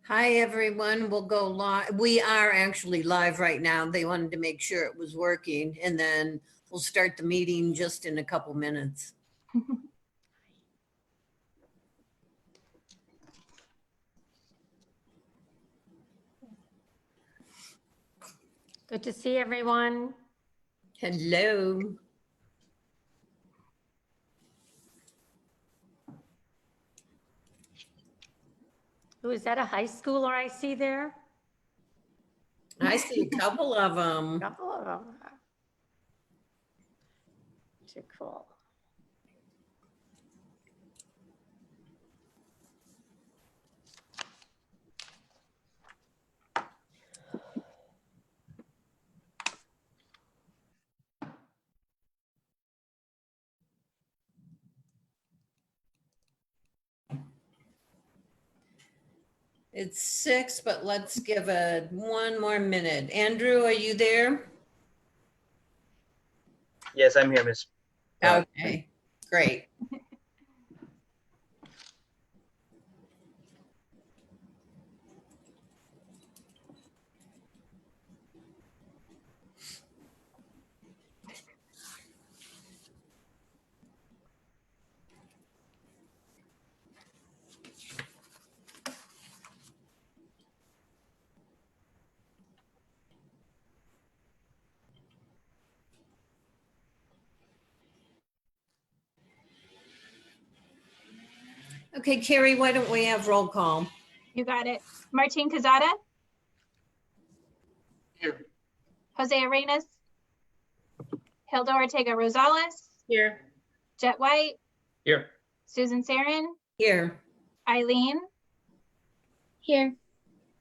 Hi, everyone. We'll go live. We are actually live right now. They wanted to make sure it was working, and then we'll start the meeting just in a couple minutes. Good to see everyone. Hello. Who is that, a high schooler I see there? I see a couple of them. Couple of them. Too cool. It's 6, but let's give it one more minute. Andrew, are you there? Yes, I'm here, Miss. Okay, great. Okay, Carrie, why don't we have roll call? You got it. Martin Cazada, Here. Jose Arenas, Hilda Ortega Rosales, Here. Jet White, Here. Susan Sarin, Here. Eileen, Here.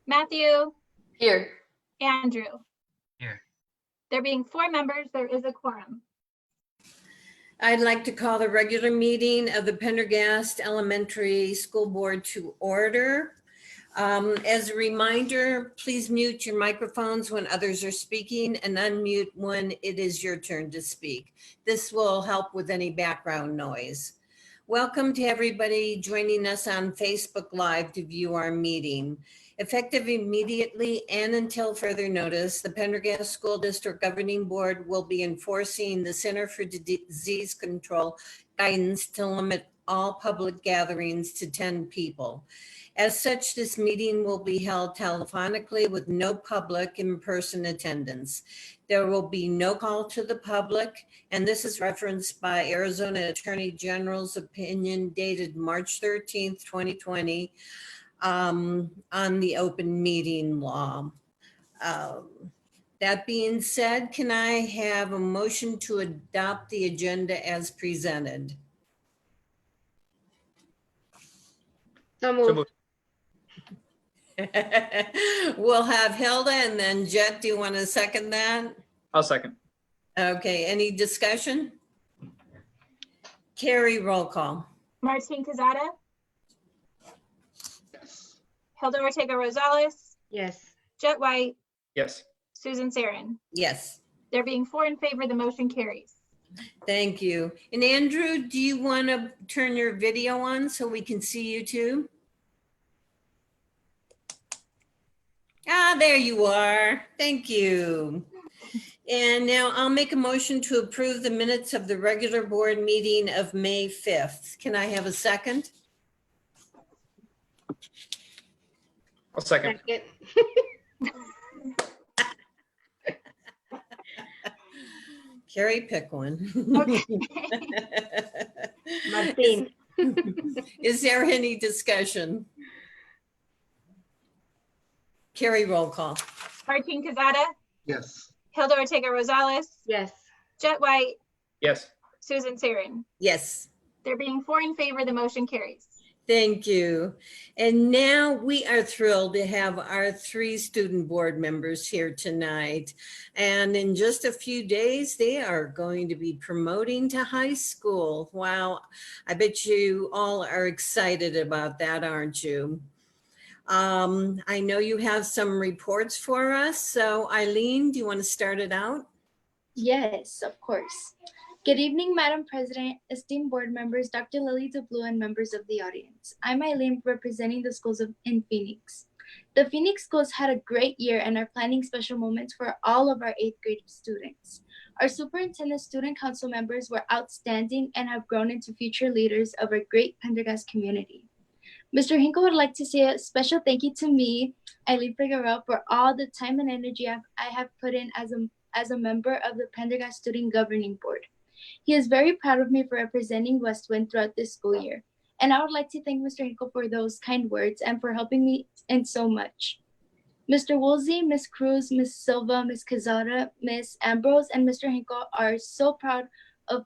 Matthew, Here. Andrew. Here. There being 4 members, there is a quorum. I'd like to call the regular meeting of the Pendergast Elementary School Board to order. As a reminder, please mute your microphones when others are speaking and unmute when it is your turn to speak. This will help with any background noise. Welcome to everybody joining us on Facebook Live to view our meeting. Effective immediately and until further notice, the Pendergast School District Governing Board will be enforcing the Center for Disease Control guidance to limit all public gatherings to 10 people. As such, this meeting will be held telephonically with no public in-person attendance. There will be no call to the public, and this is referenced by Arizona Attorney General's opinion dated March 13th, 2020, on the open meeting law. That being said, can I have a motion to adopt the agenda as presented? So So moved. moved. We'll have Hilda and then Jet. Do you want to second that? I'll second. Okay, any discussion? Carrie, roll call. Martin Cazada, Hilda Ortega Rosales, Yes. Jet White, Yes. Susan Sarin. Yes, There being 4 in favor, the motion carries. thank you. And Andrew, do you want to turn your video on so we can see you too? Ah, there you are. Thank you. And now I'll make a motion to approve the minutes of the regular board meeting of May 5th. Can I have a second? I'll second. Second. Carrie, pick one. Okay. Martin. Is there any discussion? Carrie, roll call. Martin Cazada, Yes. Hilda Ortega Rosales, Yes. Jet White, Yes. Susan Sarin. Yes, There being 4 in favor, the motion carries. thank you. And now we are thrilled to have our 3 student board members here tonight. And in just a few days, they are going to be promoting to high school. Wow, I bet you all are excited about that, aren't you? I know you have some reports for us. So Eileen, do you want to start it out? Yes, of course. Good evening, Madam President, esteemed board members, Dr. Lily DeBlue, and members of the audience. I'm Eileen, representing the schools in Phoenix. The Phoenix schools had a great year and are planning special moments for all of our 8th grade students. Our superintendent student council members were outstanding and have grown into future leaders of our great Pendergast community. Mr. Hinkle would like to say a special thank you to me, Eileen Figueroa, for all the time and energy I have put in as a member of the Pendergast Student Governing Board. He is very proud of me for representing Westwind throughout this school year. And I would like to thank Mr. Hinkle for those kind words and for helping me in so much. Mr. Woolsey, Ms. Cruz, Ms. Silva, Ms. Quezada, Ms. Ambrose, and Mr. Hinkle are so proud of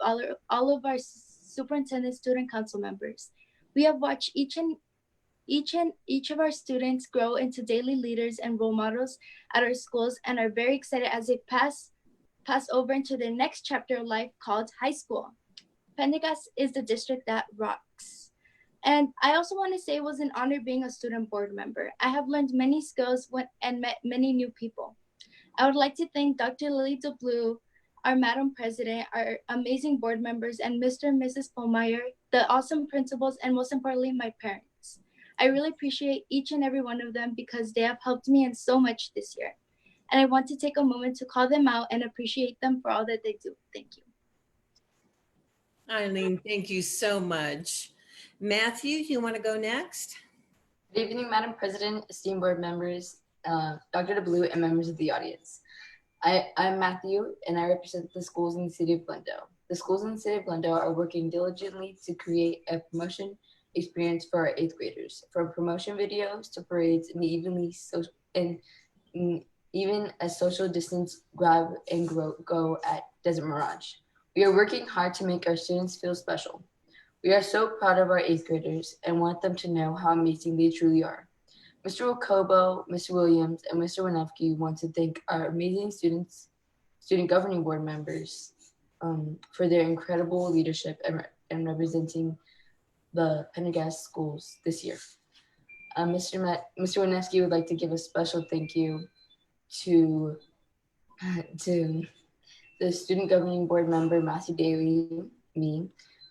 all of our superintendent student council members. We have watched each of our students grow into daily leaders and role models at our schools and are very excited as they pass over into the next chapter of life called high school. Pendergast is the district that rocks. And I also want to say it was an honor being a student board member. I have learned many skills and met many new people. I would like to thank Dr. Lily DeBlue, our Madam President, our amazing board members, and Mr. and Mrs. Polmeyer, the awesome principals, and most importantly, my parents. I really appreciate each and every one of them because they have helped me in so much this year. And I want to take a moment to call them out and appreciate them for all that they do. Thank you. Eileen, thank you so much. Matthew, you want to go next? Good evening, Madam President, esteemed board members, Dr. DeBlue, and members of the audience. I'm Matthew, and I represent the schools in the city of Glendale. The schools in the city of Glendale are working diligently to create a promotion experience for our 8th graders, from promotion videos to parades and even a social distance grab and go at Desert Mirage. We are working hard to make our students feel special. We are so proud of our 8th graders and want them to know how amazing they truly are. Mr. Wakobo, Mr. Williams, and Mr. Winefsky want to thank our amazing student governing board members for their incredible leadership and representing the Pendergast schools this year. Mr. Winefsky would like to give a special thank you to the student governing board member, Matthew Daly,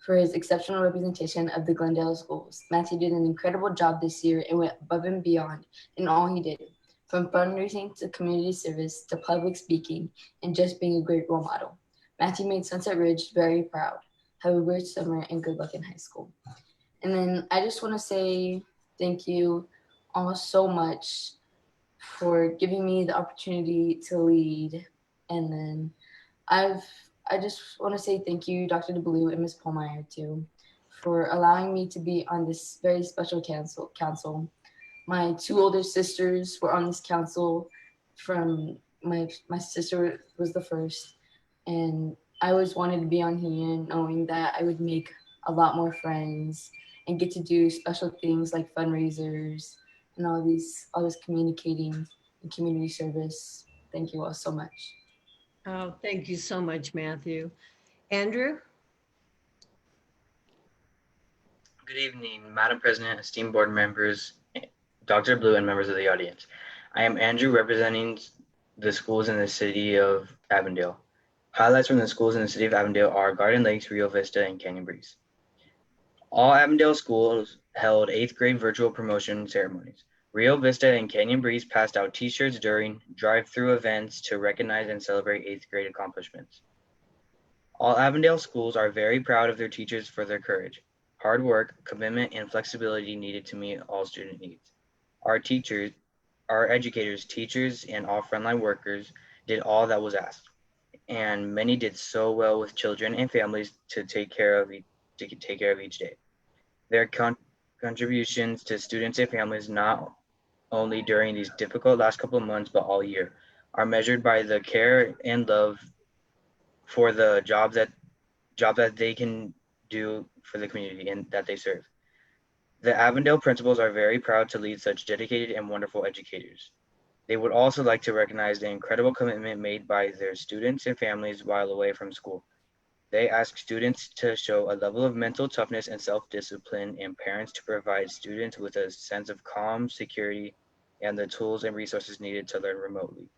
for his exceptional representation of the Glendale schools. Matthew did an incredible job this year and went above and beyond in all he did, from fundraising to community service to public speaking and just being a great role model. Matthew made Sunset Ridge very proud. Have a great summer and good luck in high school. And then I just want to say thank you all so much for giving me the opportunity to lead. And then I just want to say thank you, Dr. DeBlue and Ms. Polmeyer, too, for allowing me to be on this very special council. My 2 older sisters were on this council. From my sister was the first, and I always wanted to be on here, knowing that I would make a lot more friends and get to do special things like fundraisers and all this communicating and community service. Thank you all so much. Oh, thank you so much, Matthew. Andrew? Good evening, Madam President, esteemed board members, Dr. Blue, and members of the audience. I am Andrew, representing the schools in the city of Avondale. Highlights from the schools in the city of Avondale are Garden Lakes, Rio Vista, and Canyon Breeze. All Avondale schools held 8th grade virtual promotion ceremonies. Rio Vista and Canyon Breeze passed out t-shirts during drive-through events to recognize and celebrate 8th grade accomplishments. All Avondale schools are very proud of their teachers for their courage, hard work, commitment, and flexibility needed to meet all student needs. Our educators, teachers, and all frontline workers did all that was asked, and many did so well with children and families to take care of each day. Their contributions to students and families, not only during these difficult last couple of months, but all year, are measured by the care and love for the job that they can do for the community and that they serve. The Avondale principals are very proud to lead such dedicated and wonderful educators. They would also like to recognize the incredible commitment made by their students and families while away from school. They ask students to show a level of mental toughness and self-discipline, and parents to provide students with a sense of calm, security, and the tools and resources needed to learn remotely.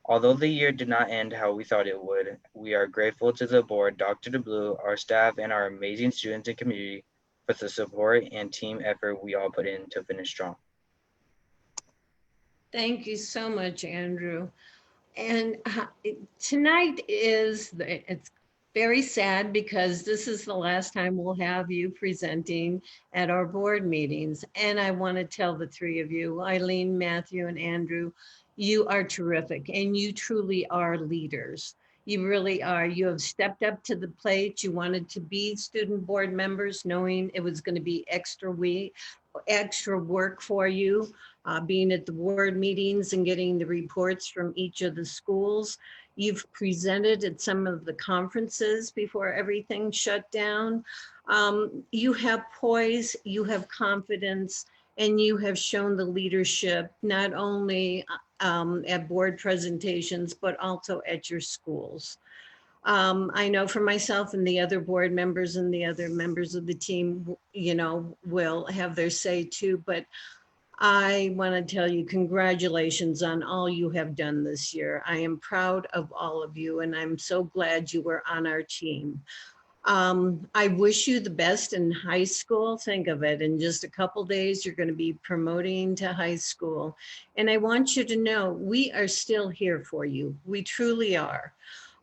Although the year did not end how we thought it would, we are grateful to the board, Dr. DeBlue, our staff, and our amazing students and community for the support and team effort we all put in to finish strong. Thank you so much, Andrew. And tonight it's very sad because this is the last time we'll have you presenting at our board meetings. And I want to tell the three of you, Eileen, Matthew, and Andrew, you are terrific and you truly are leaders. You really are. You have stepped up to the plate. You wanted to be student board members, knowing it was going to be extra work for you. Being at the board meetings and getting the reports from each of the schools. You've presented at some of the conferences before everything shut down. You have poise, you have confidence, and you have shown the leadership not only at board presentations, but also at your schools. I know for myself and the other board members and the other members of the team, you know, will have their say too, but I want to tell you congratulations on all you have done this year. I am proud of all of you and I'm so glad you were on our team. I wish you the best in high school. Think of it, in just a couple days, you're going to be promoting to high school. And I want you to know we are still here for you. We truly are.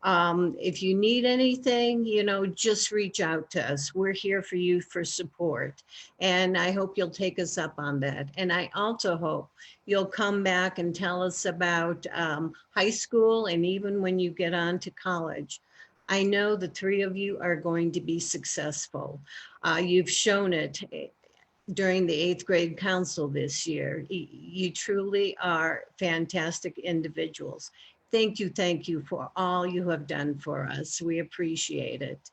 If you need anything, you know, just reach out to us. We're here for you for support. And I hope you'll take us up on that. And I also hope you'll come back and tell us about high school and even when you get on to college. I know the three of you are going to be successful. You've shown it during the 8th grade council this year. You truly are fantastic individuals. Thank you for all you have done for us. We appreciate it.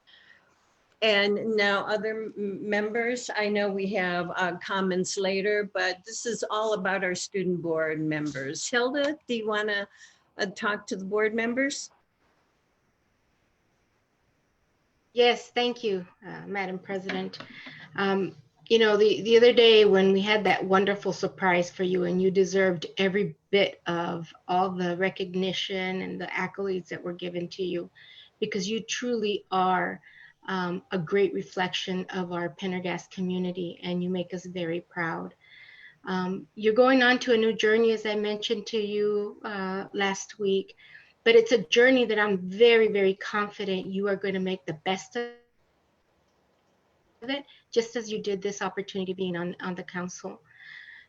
And now other members, I know we have comments later, but this is all about our student board members. Hilda, do you want to talk to the board members? Yes, thank you, Madam President. You know, the other day when we had that wonderful surprise for you, and you deserved every bit of all the recognition and the accolades that were given to you, because you truly are a great reflection of our Pendergast community, and you make us very proud. You're going on to a new journey, as I mentioned to you last week, but it's a journey that I'm very, very confident you are going to make the best of it, just as you did this opportunity being on the council.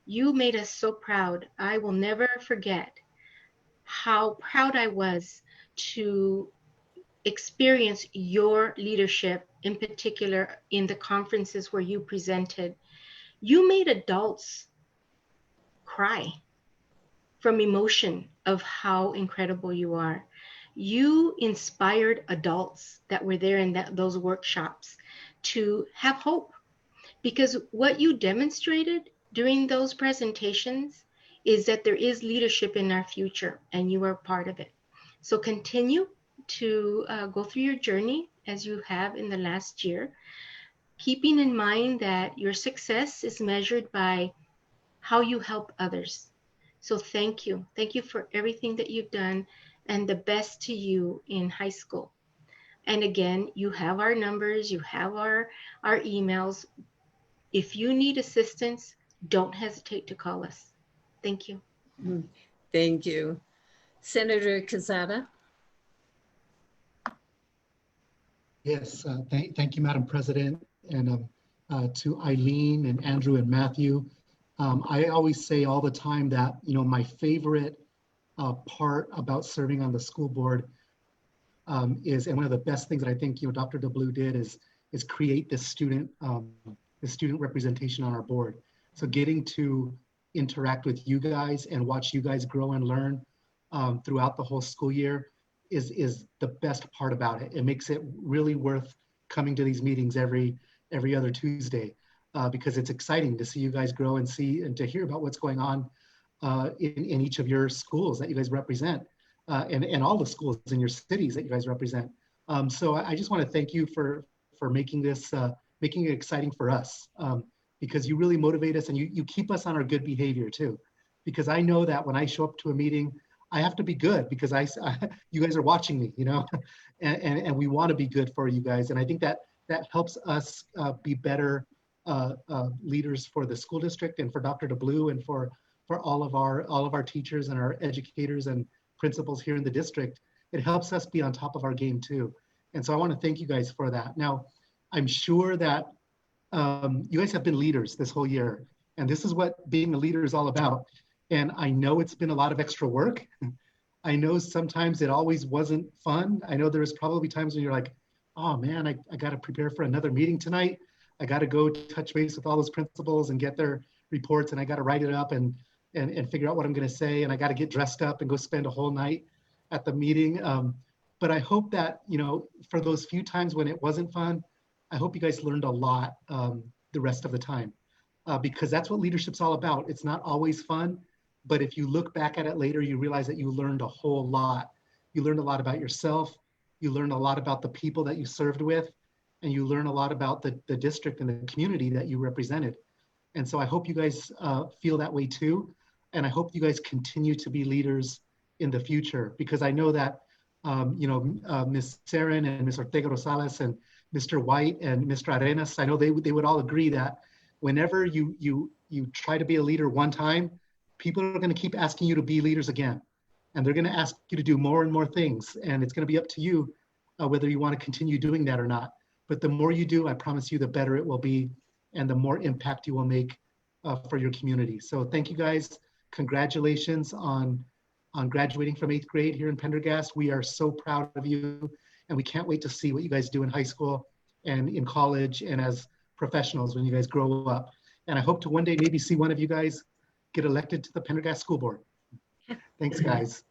You made us so proud. I will never forget how proud I was to experience your leadership, in particular in the conferences where you presented. You made adults cry from emotion of how incredible you are. You inspired adults that were there in those workshops to have hope, because what you demonstrated during those presentations is that there is leadership in our future and you are part of it. So continue to go through your journey as you have in the last year, keeping in mind that your success is measured by how you help others. So thank you. Thank you for everything that you've done, and the best to you in high school. And again, you have our numbers, you have our emails. If you need assistance, don't hesitate to call us. Thank you. Thank you. Senator Quezada. Yes, thank you, Madam President, and to Eileen and Andrew and Matthew. I always say all the time that, you know, my favorite part about serving on the school board is, and one of the best things that I think, you know, Dr. DeBlue did is create this student representation on our board. So getting to interact with you guys and watch you guys grow and learn throughout the whole school year is the best part about it. It makes it really worth coming to these meetings every other Tuesday. Because it's exciting to see you guys grow and see and to hear about what's going on in each of your schools that you guys represent, and all the schools in your cities that you guys represent. So I just want to thank you for making this making it exciting for us, because you really motivate us and you keep us on our good behavior too. Because I know that when I show up to a meeting, I have to be good because you guys are watching me, you know, and we want to be good for you guys. And I think that helps us be better leaders for the school district and for Dr. DeBlue and for for all of our teachers and our educators and principals here in the district. It helps us be on top of our game too. And so I want to thank you guys for that. Now, I'm sure that you guys have been leaders this whole year, and this is what being a leader is all about. And I know it's been a lot of extra work. I know sometimes it always wasn't fun. I know there was probably times when you're like, oh man, I got to prepare for another meeting tonight. I got to go touch base with all those principals and get their reports, and I got to write it up and figure out what I'm going to say, and I got to get dressed up and go spend a whole night at the meeting. But I hope that, you know, for those few times when it wasn't fun, I hope you guys learned a lot the rest of the time, because that's what leadership's all about. It's not always fun, but if you look back at it later, you realize that you learned a whole lot. You learned a lot about yourself. You learned a lot about the people that you served with, and you learn a lot about the district and the community that you represented. And so I hope you guys feel that way too. And I hope you guys continue to be leaders in the future, because I know that, you know, Ms. Saren and Ms. Ortega Rosales and Mr. White and Mr. Arenas, I know they would all agree that whenever you try to be a leader one time, people are going to keep asking you to be leaders again. And they're going to ask you to do more and more things. And it's going to be up to you whether you want to continue doing that or not. But the more you do, I promise you, the better it will be and the more impact you will make for your community. So thank you guys. Congratulations on graduating from 8th grade here in Pendergast. We are so proud of you, and we can't wait to see what you guys do in high school and in college and as professionals when you guys grow up. And I hope to one day maybe see one of you guys get elected to the Pendergast School Board. Thanks, guys.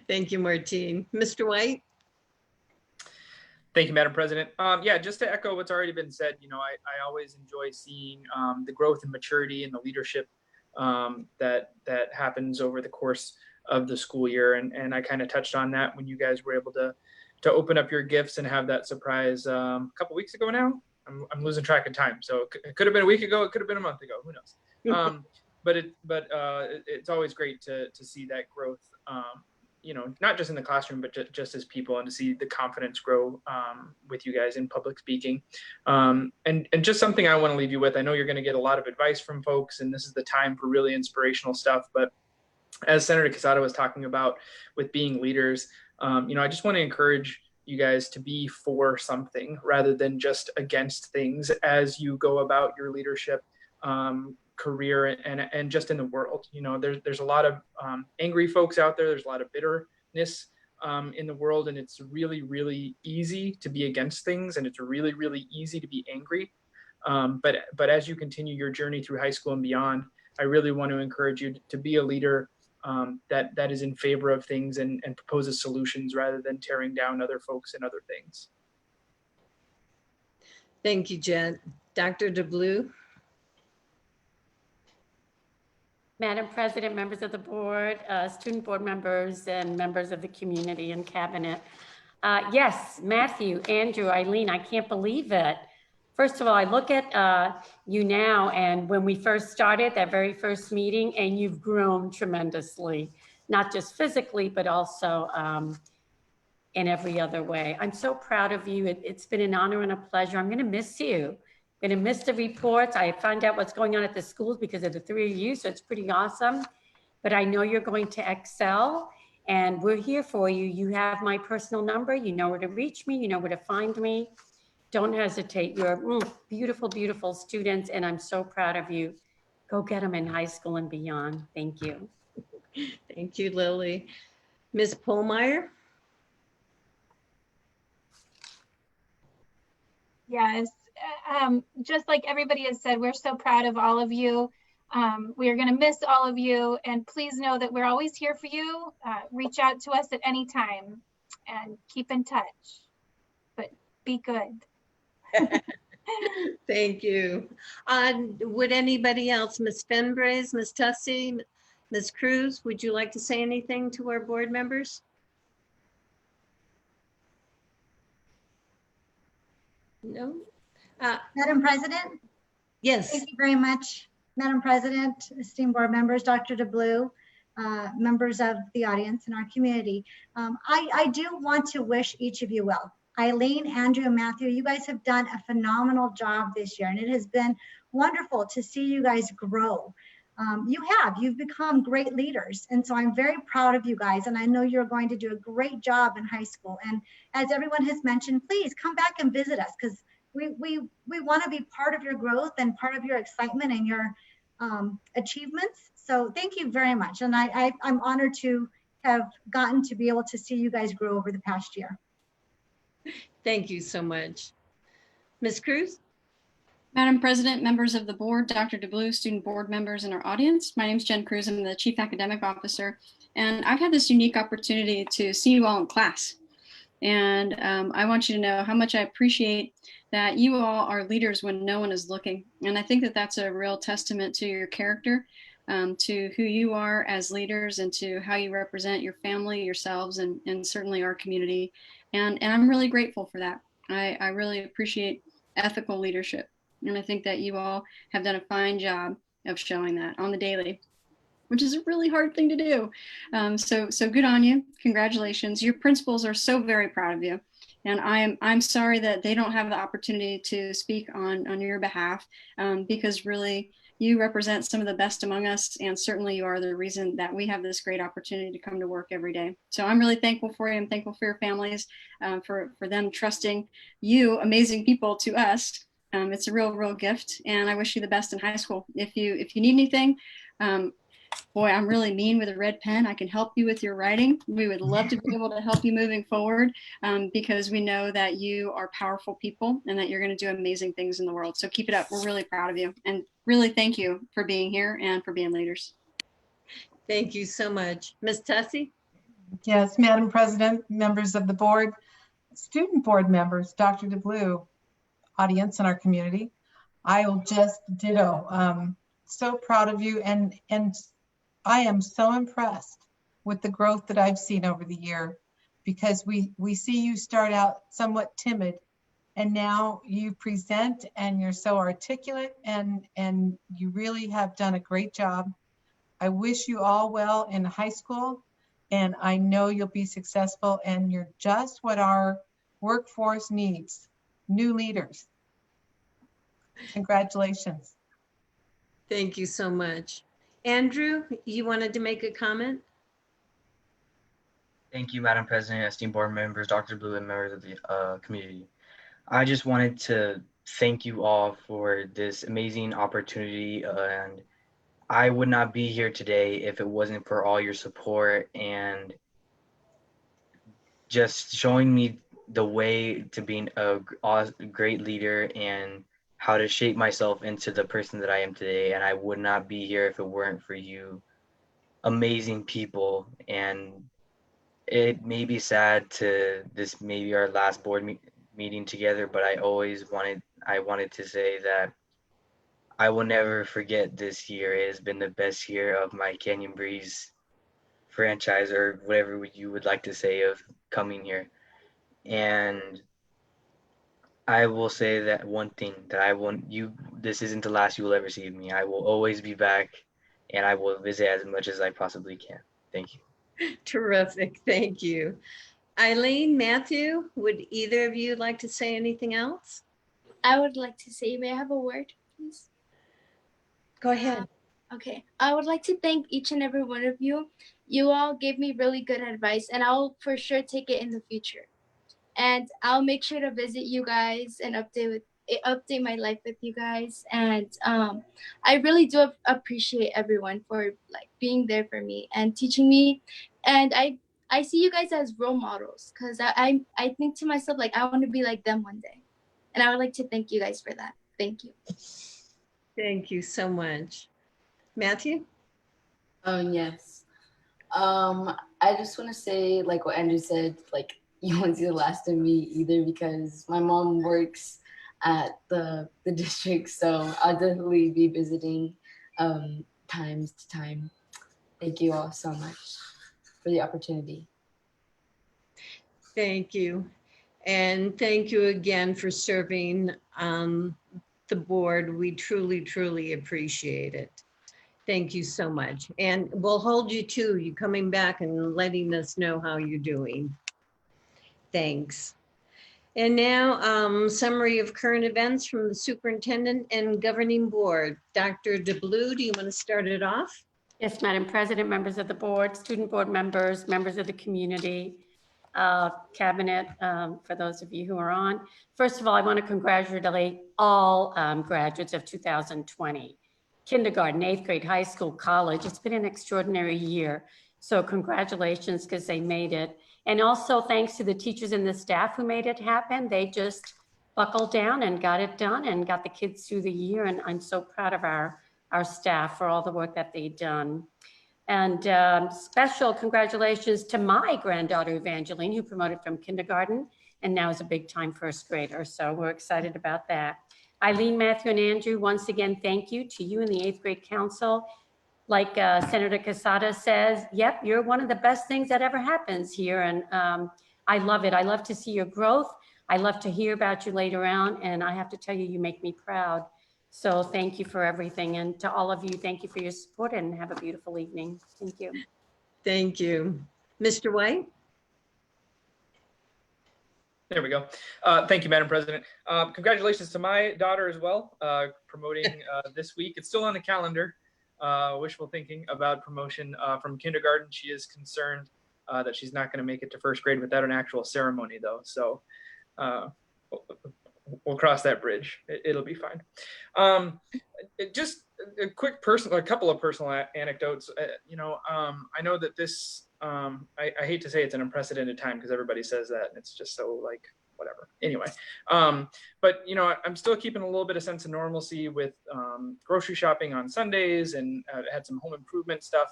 Thank you, Martine. Mr. White? Thank you, Madam President. Yeah, just to echo what's already been said, you know, I always enjoy seeing the growth and maturity and the leadership that happens over the course of the school year. And I kind of touched on that when you guys were able to open up your gifts and have that surprise a couple weeks ago now. I'm losing track of time. So it could have been a week ago. It could have been a month ago. Who knows? But it's always great to see that growth, you know, not just in the classroom, but just as people, and to see the confidence grow with you guys in public speaking. And just something I want to leave you with. I know you're going to get a lot of advice from folks, and this is the time for really inspirational stuff. But as Senator Quesada was talking about with being leaders, you know, I just want to encourage you guys to be for something rather than just against things as you go about your leadership career and just in the world. You know, there's a lot of angry folks out there. There's a lot of bitterness in the world, and it's really, really easy to be against things, and it's really, really easy to be angry. But as you continue your journey through high school and beyond, I really want to encourage you to be a leader that is in favor of things and proposes solutions rather than tearing down other folks and other things. Thank you, Jen. Dr. DeBlue? Madam President, members of the board, student board members, and members of the community and cabinet. Yes, Matthew, Andrew, Eileen, I can't believe it. First of all, I look at you now, and when we first started that very first meeting, and you've grown tremendously, not just physically, but also in every other way. I'm so proud of you. It's been an honor and a pleasure. I'm gonna miss you. I'm gonna miss the reports. I find out what's going on at the schools because of the three of you, so it's pretty awesome. But I know you're going to excel, and we're here for you. You have my personal number. You know where to reach me. You know where to find me. Don't hesitate. You're beautiful, beautiful students, and I'm so proud of you. Go get them in high school and beyond. Thank you. Thank you, Lily. Ms. Pohlmeyer? Yes, just like everybody has said, we're so proud of all of you. We are going to miss all of you, and please know that we're always here for you. Reach out to us at any time and keep in touch, but be good. Thank you. Would anybody else, Ms. Fenbrace, Ms. Tussey, Ms. Cruz, would you like to say anything to our board members? No? Madam President? Yes. Thank you very much, Madam President, esteemed board members, Dr. DeBlue, members of the audience and our community. I do want to wish each of you well. Eileen, Andrew, and Matthew, you guys have done a phenomenal job this year, and it has been wonderful to see you guys grow. you've become great leaders. And so I'm very proud of you guys. And I know you're going to do a great job in high school. And as everyone has mentioned, please come back and visit us, because we want to be part of your growth and part of your excitement and your achievements. So thank you very much. And I'm honored to have gotten to be able to see you guys grow over the past year. Thank you so much. Ms. Cruz? Madam President, members of the board, Dr. DeBlue, student board members, and our audience. My name is Jen Cruz. I'm the Chief Academic Officer, and I've had this unique opportunity to see you all in class. And I want you to know how much I appreciate that you all are leaders when no one is looking. And I think that that's a real testament to your character, to who you are as leaders, and to how you represent your family, yourselves, and certainly our community. And I'm really grateful for that. I really appreciate ethical leadership. And I think that you all have done a fine job of showing that on the daily, which is a really hard thing to do. So good on you. Congratulations. Your principals are so very proud of you. And I'm sorry that they don't have the opportunity to speak on your behalf, because really you represent some of the best among us. And certainly you are the reason that we have this great opportunity to come to work every day. So I'm really thankful for you. I'm thankful for your families, for them trusting you, amazing people, to us. It's a real gift, and I wish you the best in high school. If you need anything, boy, I'm really mean with a red pen. I can help you with your writing. We would love to be able to help you moving forward, because we know that you are powerful people and that you're going to do amazing things in the world. So keep it up. We're really proud of you, and really thank you for being here and for being leaders. Thank you so much. Ms. Tessie? Yes, Madam President, members of the board, student board members, Dr. DeBlue, audience in our community. I will just ditto. So proud of you, and I am so impressed with the growth that I've seen over the year, because we see you start out somewhat timid, and now you present and you're so articulate, and you really have done a great job. I wish you all well in high school, and I know you'll be successful, and you're just what our workforce needs. New leaders. Congratulations. Thank you so much. Andrew, you wanted to make a comment? Thank you, Madam President, esteemed board members, Dr. Blue, and members of the community. I just wanted to thank you all for this amazing opportunity, and I would not be here today if it wasn't for all your support and just showing me the way to being a great leader and how to shape myself into the person that I am today. And I would not be here if it weren't for you amazing people. And it may be sad to this maybe our last board meeting together, but I wanted to say that I will never forget this year. It has been the best year of my Canyon Breeze franchise, or whatever you would like to say, of coming here. And I will say that one thing, that this isn't the last you will ever see of me. I will always be back, and I will visit as much as I possibly can. Thank you. Terrific. Thank you. Eileen, Matthew, would either of you like to say anything else? I would like to say, may I have a word, please? Go ahead. Okay. I would like to thank each and every one of you. You all gave me really good advice, and I'll for sure take it in the future. And I'll make sure to visit you guys and update my life with you guys. And I really do appreciate everyone for being there for me and teaching me. And I see you guys as role models, because I think to myself, I want to be like them one day. And I would like to thank you guys for that. Thank you. Thank you so much. Matthew? Yes. I just want to say, like what Andrew said, you won't see the last of me either, because my mom works at the district, so I'll definitely be visiting time to time. Thank you all so much for the opportunity. Thank you. And thank you again for serving the board. We truly, truly appreciate it. Thank you so much. And we'll hold you to you coming back and letting us know how you're doing. Thanks. And now, summary of current events from the superintendent and governing board. Dr. DeBlue, do you want to start it off? Yes, Madam President, members of the board, student board members, members of the community, cabinet, for those of you who are on. First of all, I want to congratulate all graduates of 2020. Kindergarten, 8th grade, high school, college. It's been an extraordinary year. So congratulations, because they made it. And also thanks to the teachers and the staff who made it happen. They just buckled down and got it done and got the kids through the year. And I'm so proud of our staff for all the work that they've done. And special congratulations to my granddaughter, Evangeline, who promoted from kindergarten and now is a big time first grader. So we're excited about that. Eileen, Matthew, and Andrew, once again, thank you to you and the 8th grade council. Like Senator Quesada says, yep, you're one of the best things that ever happens here. And I love it. I love to see your growth. I love to hear about you later on. And I have to tell you, you make me proud. So thank you for everything. And to all of you, thank you for your support and have a beautiful evening. Thank you. Thank you. Mr. White? There we go. Thank you, Madam President. Congratulations to my daughter as well, promoting this week. It's still on the calendar. Wishful thinking about promotion from kindergarten. She is concerned that she's not going to make it to first grade without an actual ceremony, though. So we'll cross that bridge. It'll be fine. Just a couple of personal anecdotes. I know that this. I hate to say it's an unprecedented time because everybody says that, and it's just so like whatever. Anyway, but I'm still keeping a little bit of sense of normalcy with grocery shopping on Sundays, and had some home improvement stuff,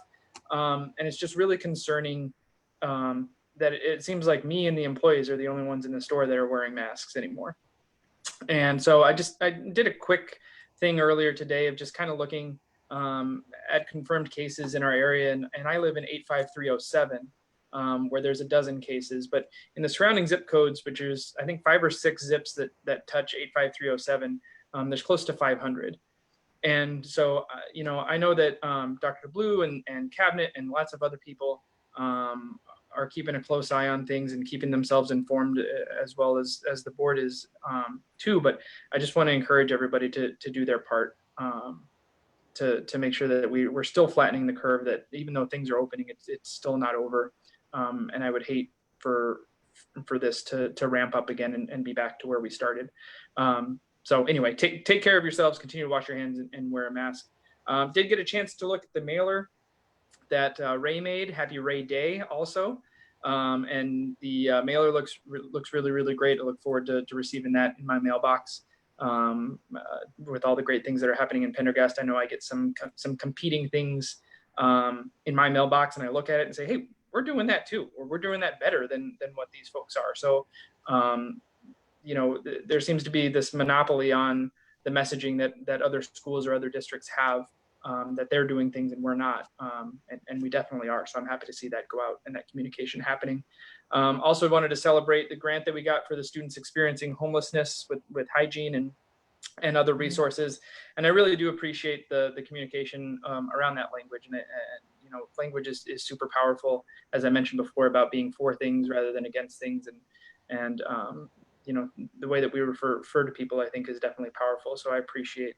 and it's just really concerning that it seems like me and the employees are the only ones in the store that are wearing masks anymore. And so I did a quick thing earlier today of just kind of looking at confirmed cases in our area, and I live in 85307. Where there's a dozen cases, but in the surrounding zip codes, which is I think 5 or 6 zips that touch 85307, there's close to 500. And so, I know that Dr. Blue and Cabinet and lots of other people are keeping a close eye on things and keeping themselves informed, as well as the board is too. But I just want to encourage everybody to do their part to make sure that we're still flattening the curve, that even though things are opening, it's still not over. And I would hate for this to ramp up again and be back to where we started. So anyway, take care of yourselves, continue to wash your hands and wear a mask. Did get a chance to look at the mailer that Ray made. Happy Ray Day also. And the mailer looks really, really great. I look forward to receiving that in my mailbox. With all the great things that are happening in Pendergast, I know I get some competing things in my mailbox, and I look at it and say, hey, we're doing that too, or we're doing that better than what these folks are. So, there seems to be this monopoly on the messaging that other schools or other districts have, that they're doing things and we're not. And we definitely are. So I'm happy to see that go out and that communication happening. Also wanted to celebrate the grant that we got for the students experiencing homelessness with hygiene and other resources. And I really do appreciate the communication around that language. And language is super powerful, as I mentioned before, about being for things rather than against things. And the way that we refer to people, I think, is definitely powerful. So I appreciate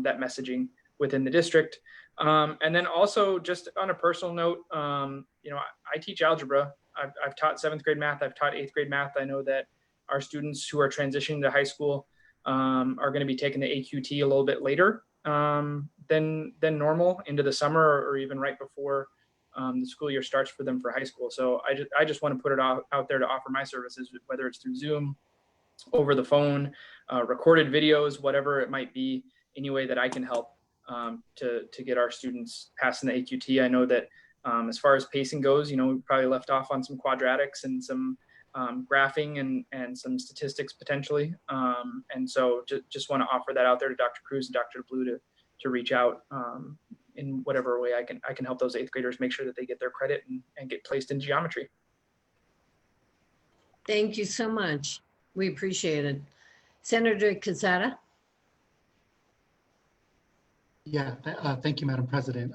that messaging within the district. And then also, just on a personal note, I teach algebra. I've taught 7th grade math. I've taught 8th grade math. I know that our students who are transitioning to high school are going to be taking the AQT a little bit later than normal, into the summer, or even right before the school year starts for them for high school. So I just want to put it out there to offer my services, whether it's through Zoom, over the phone, recorded videos, whatever it might be, any way that I can help to get our students passing the AQT. I know that as far as pacing goes, we probably left off on some quadratics and some graphing and some statistics potentially. And so just want to offer that out there to Dr. Cruz and Dr. Blue to reach out in whatever way I can help those 8th graders make sure that they get their credit and get placed in geometry. Thank you so much. We appreciate it. Senator Quesada. Yeah, thank you, Madam President.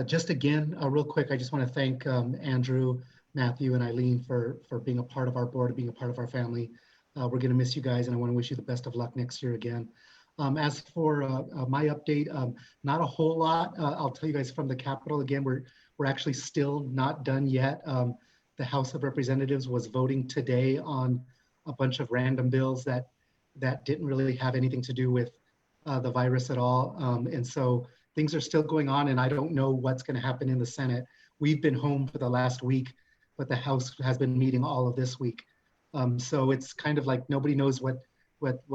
Just again, real quick, I just want to thank Andrew, Matthew, and Eileen for being a part of our board, being a part of our family. we're going to miss you guys, and I want to wish you the best of luck next year again. As for my update, not a whole lot. I'll tell you guys from the Capitol again, we're actually still not done yet. The House of Representatives was voting today on a bunch of random bills that didn't really have anything to do with the virus at all. And so things are still going on, and I don't know what's going to happen in the Senate. We've been home for the last week, but the House has been meeting all of this week. So it's kind of like nobody knows what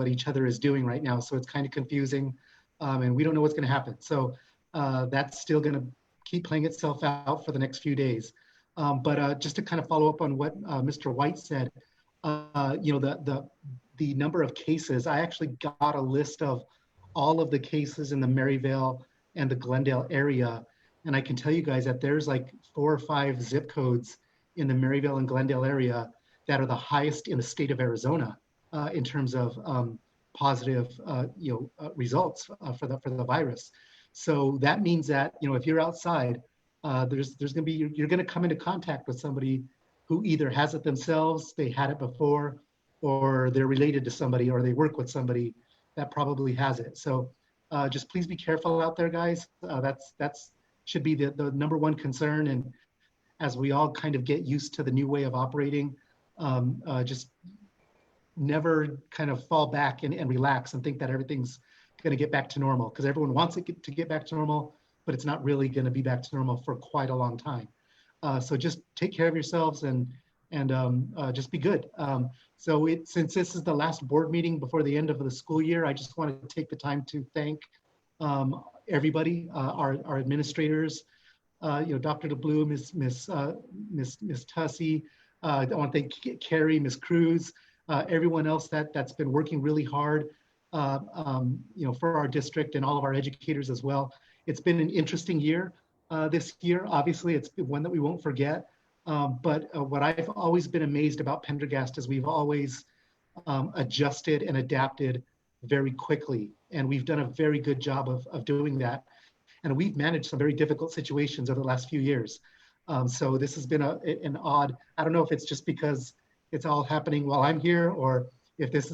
each other is doing right now. So it's kind of confusing, and we don't know what's going to happen. So that's still going to keep playing itself out for the next few days. But just to kind of follow up on what Mr. White said, you know, the number of cases, I actually got a list of all of the cases in the Maryvale and the Glendale area. And I can tell you guys that there's like 4 or 5 zip codes in the Maryvale and Glendale area that are the highest in the state of Arizona in terms of positive results for the virus. So that means that, you know, if you're outside, there's going to be, you're going to come into contact with somebody who either has it themselves, they had it before, or they're related to somebody, or they work with somebody that probably has it. So just please be careful out there, guys. That's should be the number one concern. And as we all kind of get used to the new way of operating, just never kind of fall back and relax and think that everything's going to get back to normal, because everyone wants it to get back to normal, but it's not really going to be back to normal for quite a long time. So just take care of yourselves and just be good. So since this is the last board meeting before the end of the school year, I just want to take the time to thank everybody, our administrators, Dr. DeBlue, Miss Tussey. I want to thank Carrie, Miss Cruz, everyone else that's been working really hard, for our district and all of our educators as well. It's been an interesting year this year. Obviously, it's one that we won't forget. But what I've always been amazed about Pendergast is we've always adjusted and adapted very quickly. And we've done a very good job of doing that. And we've managed some very difficult situations over the last few years. So this has been an odd, I don't know if it's just because it's all happening while I'm here, or if this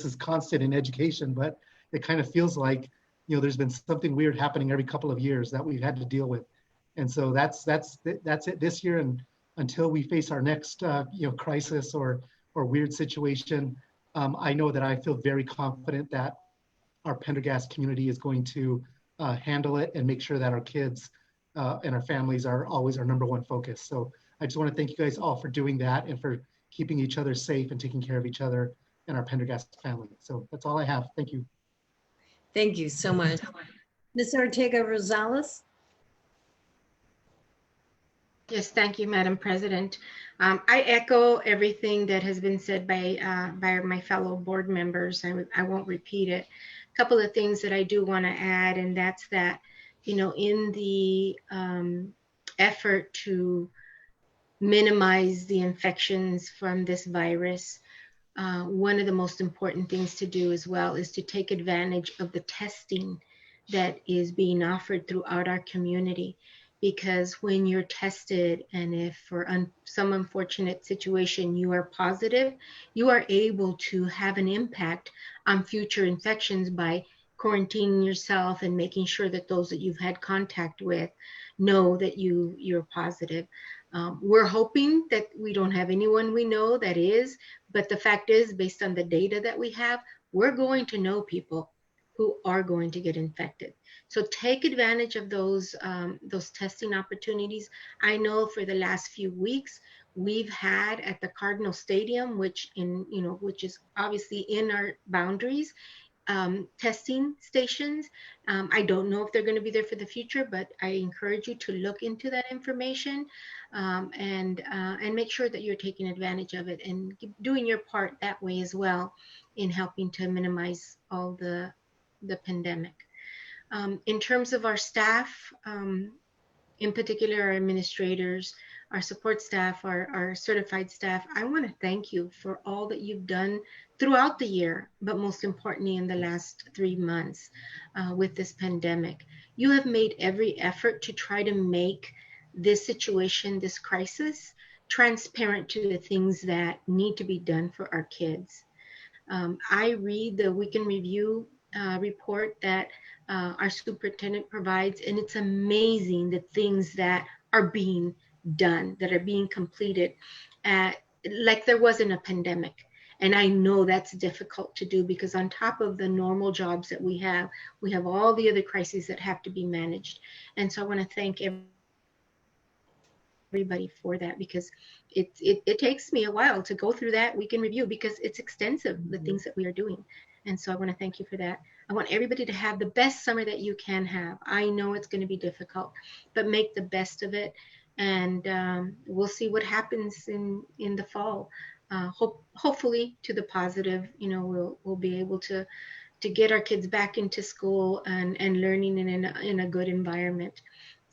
is constant in education, but it kind of feels like, there's been something weird happening every couple of years that we've had to deal with. And so that's it this year. And until we face our next, crisis or weird situation, I know that I feel very confident that our Pendergast community is going to handle it and make sure that our kids and our families are always our number one focus. So I just want to thank you guys all for doing that and for keeping each other safe and taking care of each other and our Pendergast family. So that's all I have. Thank you. Thank you so much. Ms. Ortega Rosales. Yes, thank you, Madam President. I echo everything that has been said by my fellow board members. I won't repeat it. A couple of things that I do want to add, and that's that, in the effort to minimize the infections from this virus, one of the most important things to do as well is to take advantage of the testing that is being offered throughout our community. Because when you're tested, and if for some unfortunate situation you are positive, you are able to have an impact on future infections by quarantining yourself and making sure that those that you've had contact with know that you're positive. We're hoping that we don't have anyone we know that is, but the fact is, based on the data that we have, we're going to know people who are going to get infected. So take advantage of those testing opportunities. I know for the last few weeks, we've had at the Cardinal Stadium, which is obviously in our boundaries, testing stations. I don't know if they're going to be there for the future, but I encourage you to look into that information and make sure that you're taking advantage of it and doing your part that way as well in helping to minimize all the pandemic. In terms of our staff, in particular our administrators, our support staff, our certified staff, I want to thank you for all that you've done throughout the year, but most importantly in the last 3 months with this pandemic. You have made every effort to try to make this situation, this crisis, transparent to the things that need to be done for our kids. I read the weekend review report that our superintendent provides, and it's amazing the things that are being done, that are being completed, like there wasn't a pandemic. And I know that's difficult to do because on top of the normal jobs that we have all the other crises that have to be managed. And so I want to thank everybody for that, because it takes me a while to go through that weekend review because it's extensive, the things that we are doing. And so I want to thank you for that. I want everybody to have the best summer that you can have. I know it's going to be difficult, but make the best of it. And we'll see what happens in the fall. Hopefully to the positive, you know, we'll be able to get our kids back into school and learning in a good environment.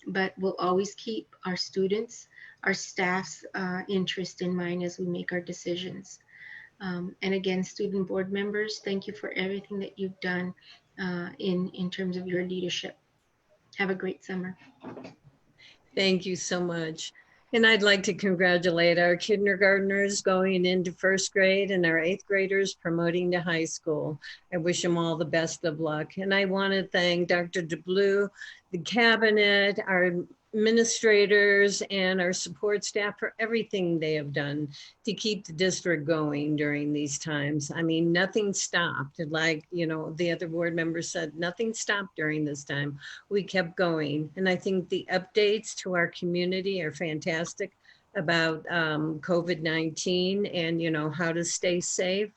But we'll always keep our students, our staff's interest in mind as we make our decisions. And again, student board members, thank you for everything that you've done in terms of your leadership. Have a great summer. Thank you so much. And I'd like to congratulate our kindergartners going into first grade and our 8th graders promoting to high school. I wish them all the best of luck. And I want to thank Dr. DeBlue, the cabinet, our administrators, and our support staff for everything they have done to keep the district going during these times. I mean, nothing stopped. Like, you know, the other board members said, nothing stopped during this time. We kept going. And I think the updates to our community are fantastic about COVID-19 and, you know, how to stay safe.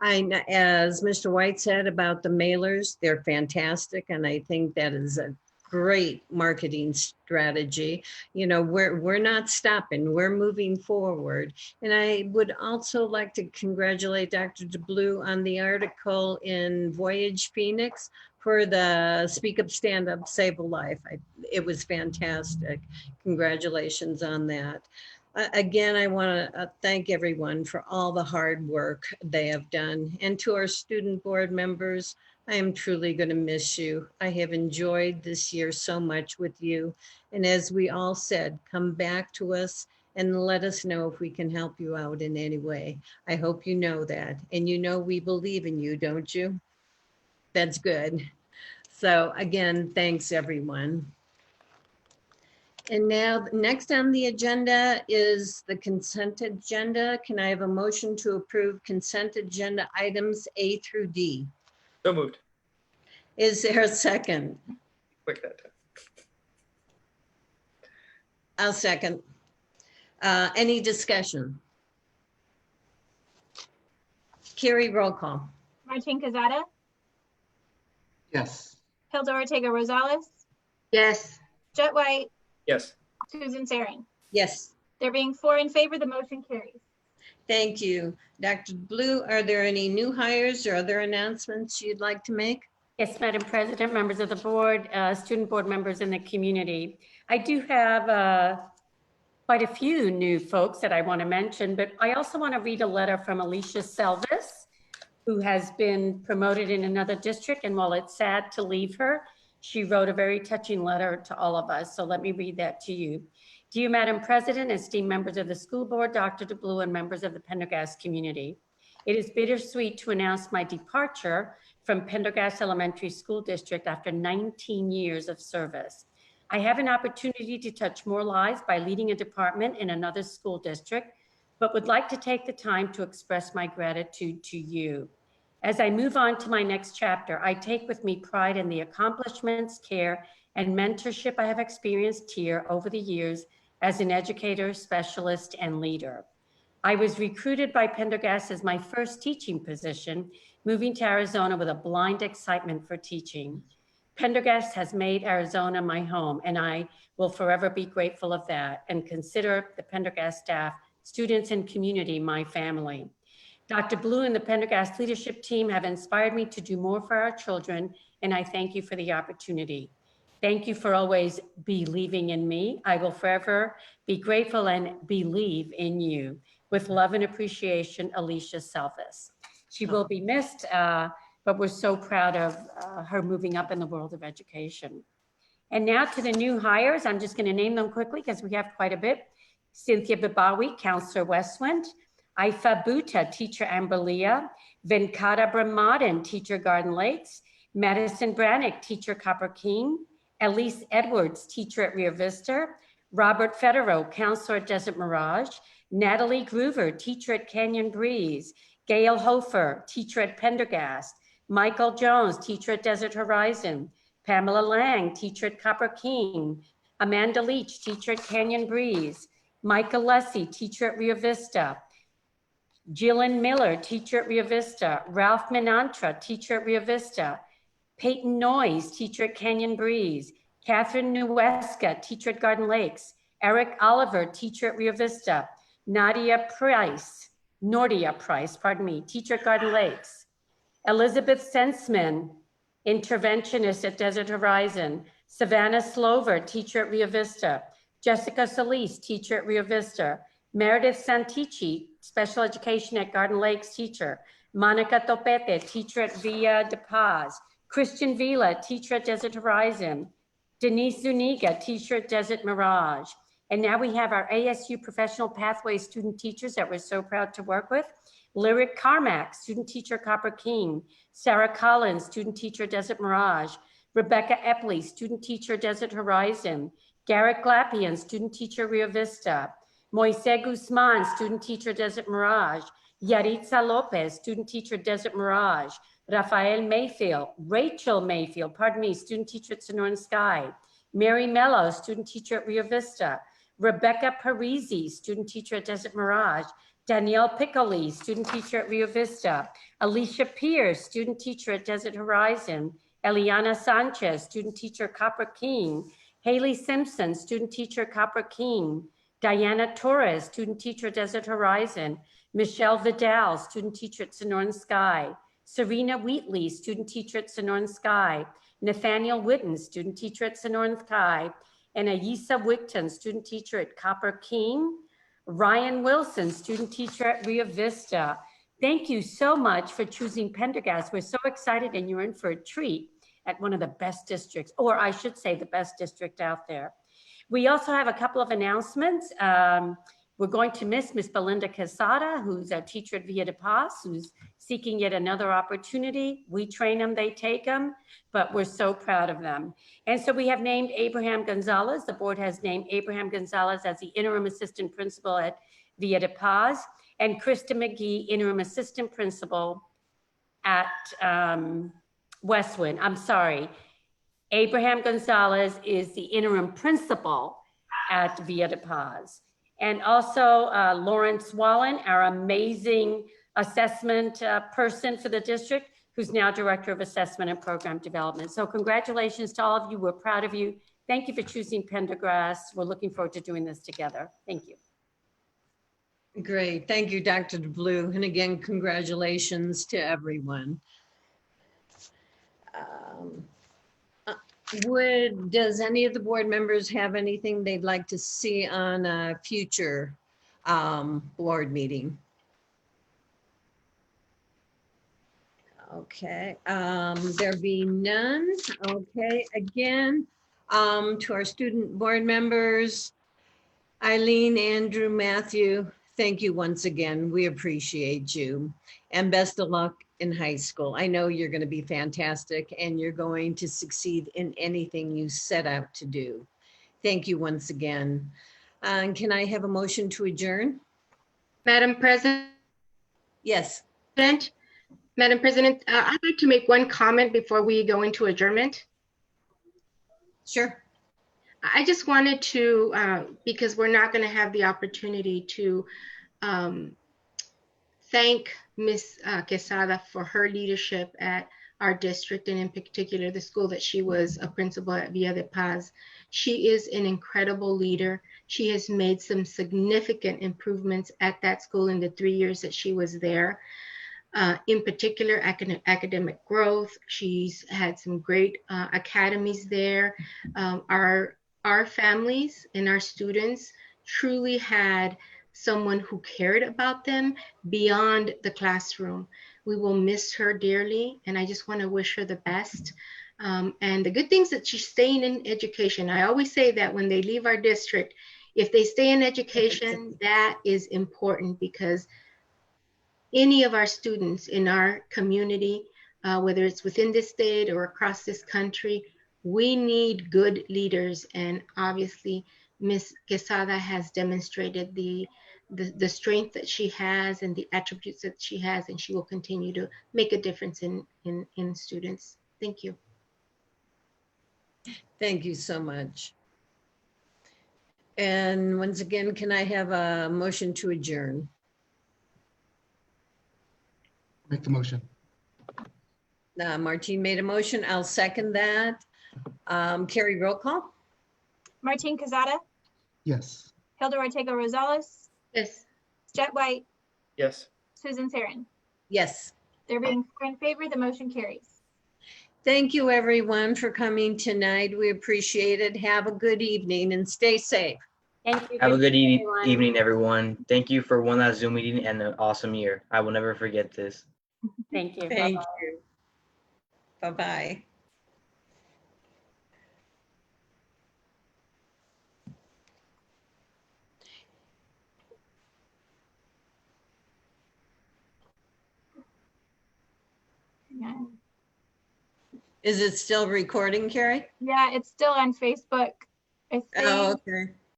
As Mr. White said about the mailers, they're fantastic. And I think that is a great marketing strategy. You know, we're not stopping, we're moving forward. And I would also like to congratulate Dr. DeBlue on the article in Voyage Phoenix for the Speak Up, Stand Up, Save a Life. It was fantastic. Congratulations on that. Again, I want to thank everyone for all the hard work they have done. And to our student board members, I am truly going to miss you. I have enjoyed this year so much with you. And as we all said, come back to us and let us know if we can help you out in any way. I hope you know that. And you know we believe in you, don't you? That's good. So again, thanks everyone. And now next on the agenda is the consent agenda. Can I have a motion to approve consent agenda items A through D? So moved. Is there a second? Quick that time. I'll second. Any discussion? Carrie, roll call. Martin Cazada, Yes. Hilda Ortega Rosales, Yes. Jet White, Yes. Susan Saring. Yes, There being 4 in favor, the motion carries. thank you. Dr. Blue, are there any new hires or other announcements you'd like to make? Yes, Madam President, members of the board, student board members in the community. I do have quite a few new folks that I want to mention, but I also want to read a letter from Alicia Selvis, who has been promoted in another district. And while it's sad to leave her, she wrote a very touching letter to all of us. So let me read that to you. Dear Madam President, esteemed members of the school board, Dr. DeBlue, and members of the Pendergast community, it is bittersweet to announce my departure from Pendergast Elementary School District after 19 years of service. I have an opportunity to touch more lives by leading a department in another school district, but would like to take the time to express my gratitude to you. As I move on to my next chapter, I take with me pride in the accomplishments, care, and mentorship I have experienced here over the years as an educator, specialist, and leader. I was recruited by Pendergast as my first teaching position, moving to Arizona with a blind excitement for teaching. Pendergast has made Arizona my home, and I will forever be grateful of that and consider the Pendergast staff, students, and community my family. Dr. Blue and the Pendergast leadership team have inspired me to do more for our children, and I thank you for the opportunity. Thank you for always believing in me. I will forever be grateful and believe in you. With love and appreciation, Alicia Selvis. She will be missed, but we're so proud of her moving up in the world of education. And now to the new hires. I'm just going to name them quickly because we have quite a bit. Cynthia Babawi, Counselor Westwind. Aifa Bhuta, teacher Amberlia, Venkata Brahmadan, teacher Garden Lakes, Madison Brannick, teacher Copper King, Elise Edwards, teacher at Rio Vista, Robert Federer, counselor at Desert Mirage, Natalie Groover, teacher at Canyon Breeze, Gail Hofer, teacher at Pendergast, Michael Jones, teacher at Desert Horizon, Pamela Lang, teacher at Copper King, Amanda Leach, teacher at Canyon Breeze, Michael Lessie, teacher at Rio Vista, Jillian Miller, teacher at Rio Vista, Ralph Menantra, teacher at Rio Vista, Peyton Noyes, teacher at Canyon Breeze, Catherine Nuesca, teacher at Garden Lakes, Eric Oliver, teacher at Rio Vista, Nordia Price, teacher at Garden Lakes, Elizabeth Sensman, interventionist at Desert Horizon, Savannah Slover, teacher at Rio Vista, Jessica Solis, teacher at Rio Vista, Meredith Santici, special education at Garden Lakes teacher, Monica Topete, teacher at Villa de Paz, Christian Vila, teacher at Desert Horizon, Denise Zuniga, teacher at Desert Mirage. And now we have our ASU Professional Pathway student teachers that we're so proud to work with. Lyric Carmack, student teacher, Copper King. Sarah Collins, student teacher, Desert Mirage. Rebecca Epley, student teacher, Desert Horizon. Garrett Glapian, student teacher, Rio Vista. Moise Guzman, student teacher, Desert Mirage. Yaritza Lopez, student teacher, Desert Mirage. Rafael Mayfield, Rachel Mayfield, student teacher at Sonoran Sky. Mary Mello, student teacher at Rio Vista. Rebecca Parisi, student teacher at Desert Mirage. Danielle Piccoli, student teacher at Rio Vista. Alicia Pierce, student teacher at Desert Horizon. Eliana Sanchez, student teacher at Copper King. Haley Simpson, student teacher at Copper King. Diana Torres, student teacher at Desert Horizon. Michelle Vidal, student teacher at Sonoran Sky. Serena Wheatley, student teacher at Sonoran Sky. Nathaniel Witten, student teacher at Sonoran Sky. And Ayisa Wigton, student teacher at Copper King. Ryan Wilson, student teacher at Rio Vista. Thank you so much for choosing Pendergast. We're so excited, and you're in for a treat at one of the best districts, or I should say the best district out there. We also have a couple of announcements. We're going to miss Miss Belinda Quesada, who's a teacher at Villa de Paz, who's seeking yet another opportunity. We train them, they take them, but we're so proud of them. And so we have named Abraham Gonzalez. The board has named Abraham Gonzalez as the interim assistant principal at Villa de Paz, and Krista McGee, interim assistant principal at Westwood. I'm sorry. Abraham Gonzalez is the interim principal at Villa de Paz. And also Lawrence Wallen, our amazing assessment person for the district, who's now Director of Assessment and Program Development. So congratulations to all of you. We're proud of you. Thank you for choosing Pendergast. We're looking forward to doing this together. Thank you. Great. Thank you, Dr. DeBlue. And again, congratulations to everyone. Does any of the board members have anything they'd like to see on a future board meeting? Okay, there be none. Okay, again, to our student board members, Eileen, Andrew, Matthew, thank you once again. We appreciate you, and best of luck in high school. I know you're going to be fantastic, and you're going to succeed in anything you set out to do. Thank you once again. Can I have a motion to adjourn? Madam President? Yes. Madam President, I'd like to make one comment before we go into adjournment. Sure. I just wanted to, because we're not going to have the opportunity to thank Ms. Quesada for her leadership at our district, and in particular the school that she was a principal at Villa de Paz. She is an incredible leader. She has made some significant improvements at that school in the 3 years that she was there. In particular, academic growth. She's had some great academies there. Our families and our students truly had someone who cared about them beyond the classroom. We will miss her dearly, and I just want to wish her the best. And the good things that she's staying in education. I always say that when they leave our district, if they stay in education, that is important, because any of our students in our community, whether it's within this state or across this country, we need good leaders. And obviously, Ms. Quesada has demonstrated the strength that she has and the attributes that she has, and she will continue to make a difference in students. Thank you. Thank you so much. And once again, can I have a motion to adjourn? Make the motion. Martine made a motion. I'll second that. Carrie, roll call? Martine Cazada, Yes. Hilda Ortega Rosales, Yes. Jet White, Yes. Susan Sarin. Yes. There being 4 in favor, the motion carries. Thank you, everyone, for coming tonight. We appreciate it. Have a good evening and stay safe. Thank you. Have a good everyone. evening, everyone. Thank you for one last Zoom meeting and an awesome year. I will never forget this. Thank you. Thank Bye-bye. you. Bye-bye. Yeah. Is it still recording, Carrie? Yeah, it's still on Facebook. I think. Oh, okay.